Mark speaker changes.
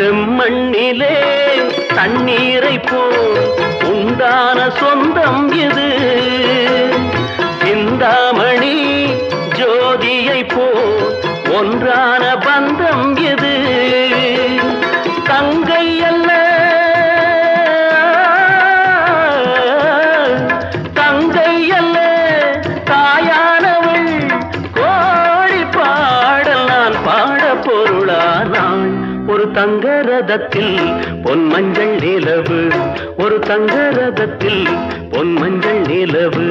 Speaker 1: செம்மண்ணிலே தண்ணீரை போல் உண்டான சொந்தம் இது. சிந்தாமணி ஜோதியை போல் ஒன்றான பந்தம் இது. தங்கை அல்ல தங்கை அல்ல தாயானவள், கோடி பாடல் நான் பாட பொருளானாள். ஒரு தங்க ரதத்தில் பொன் மஞ்சள் நிலவு, ஒரு தங்க ரதத்தில் பொன் மஞ்சள் நிலவு.